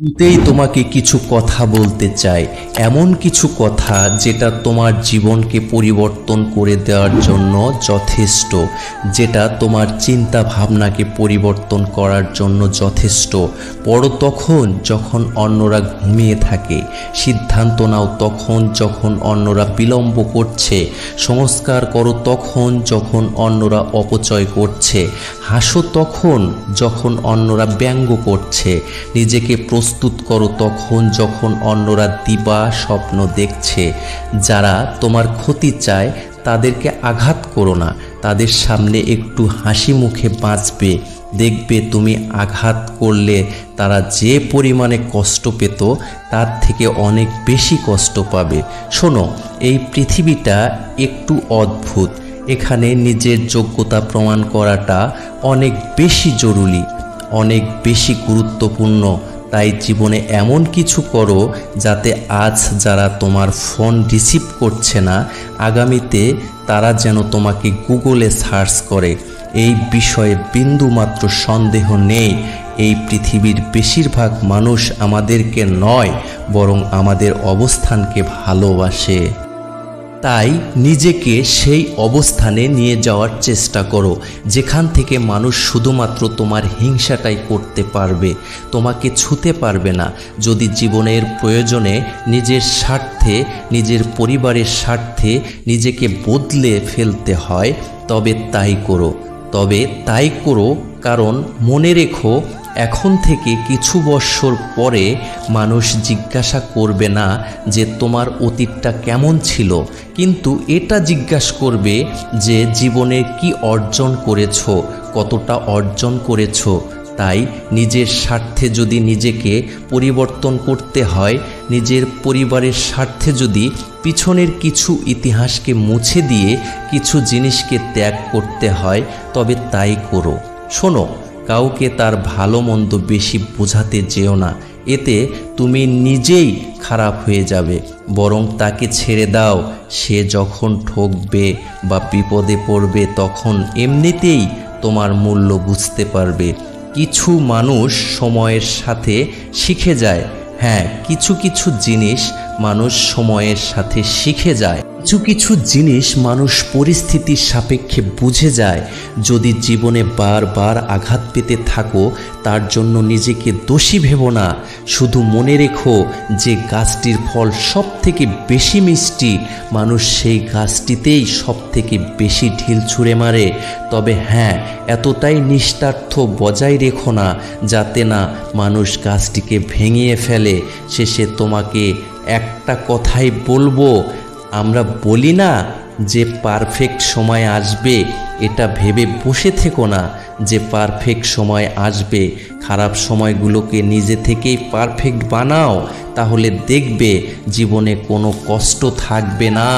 শুরুতেই তোমাকে কিছু কথা বলতে চাই, এমন কিছু কথা যেটা তোমার জীবনকে পরিবর্তন করে দেওয়ার জন্য যথেষ্ট, যেটা তোমার চিন্তা ভাবনাকে পরিবর্তন করার জন্য যথেষ্ট। পড়ো তখন যখন অন্যরা ঘুমিয়ে থাকে, সিদ্ধান্ত নাও তখন যখন অন্যরা বিলম্ব করছে, সংস্কার করো তখন যখন অন্যরা অপচয় করছে, হাসো তখন যখন অন্যরা ব্যঙ্গ করছে, নিজেকে প্রস্তুত করো তখন যখন অন্যরা দিবা স্বপ্ন দেখছে। যারা তোমার ক্ষতি চায় তাদেরকে আঘাত করো না, তাদের সামনে একটু হাসি মুখে বাঁচবে। দেখবে তুমি আঘাত করলে তারা যে পরিমাণে কষ্ট পেত তার থেকে অনেক বেশি কষ্ট পাবে। শোনো, এই পৃথিবীটা একটু অদ্ভুত, এখানে নিজের যোগ্যতা প্রমাণ করাটা অনেক বেশি জরুরি, অনেক বেশি গুরুত্বপূর্ণ। তাই জীবনে এমন কিছু করো যাতে আজ যারা তোমার ফোন রিসিভ করছে না, আগামীতে তারা যেন তোমাকে গুগলে সার্চ করে। এই বিষয়ে বিন্দুমাত্র সন্দেহ নেই, এই পৃথিবীর বেশিরভাগ মানুষ আমাদেরকে নয় বরং আমাদের অবস্থানকে ভালোবাসে। তাই নিজেকে সেই অবস্থানে নিয়ে যাওয়ার চেষ্টা করো যেখান থেকে মানুষ শুধুমাত্র তোমার হিংসাটাই করতে পারবে, তোমাকে ছুঁতে পারবে না। যদি জীবনের প্রয়োজনে নিজের স্বার্থে, নিজের পরিবারের স্বার্থে নিজেকে বদলে ফেলতে হয় তবে তাই করো। কারণ মনে রেখো, এখন থেকে কিছু বৎসর পরে মানুষ জিজ্ঞাসা করবে না যে তোমার অতীতটা কেমন ছিল, কিন্তু এটা জিজ্ঞাসা করবে যে জীবনে কি অর্জন করেছো, কতটা অর্জন করেছো। তাই নিজের স্বার্থে যদি নিজেকে পরিবর্তন করতে হয়, নিজের পরিবারের স্বার্থে যদি পিছনের কিছু ইতিহাসকে মুছে দিয়ে কিছু জিনিসকে ত্যাগ করতে হয় তবে তাই করো। শোনো, কাউকে তার ভালো মন্দ বেশি বোঝাতে যেও না, এতে তুমি নিজেই খারাপ হয়ে যাবে। বরং তাকে ছেড়ে দাও, সে যখন ঠকবে বা বিপদে পড়বে তখন এমনিতেই তোমার মূল্য বুঝতে পারবে। কিছু মানুষ সময়ের সাথে শিখে যায়, হ্যাঁ, কিছু জিনিস মানুষ সময়ের সাথে শিখে যায়, কিছু জিনিস মানুষ পরিস্থিতির সাপেক্ষে বুঝে যায়। যদি জীবনে বারবার আঘাত পেতে থাকো তার জন্য নিজেকে দোষী ভেবো না। শুধু মনে রেখো যে গাছটির ফল সব থেকে বেশি মিষ্টি, মানুষ সেই গাছটিতেই সব থেকে বেশি ঢিল ছুঁড়ে মারে। তবে হ্যাঁ, এতটাই নিস্বার্থ বজায় রেখো না যাতে না মানুষ গাছটিকে ভেঙে ফেলে। শেষে তোমাকে একটা কথাই বলবো, আমরা বলি না যে পারফেক্ট সময় আসবে, এটা ভেবে বসে থেকো না যে পারফেক্ট সময় আসবে। খারাপ সময়গুলোকে নিজে থেকেই পারফেক্ট বানাও, তাহলে দেখবে জীবনে কোনো কষ্ট থাকবে না।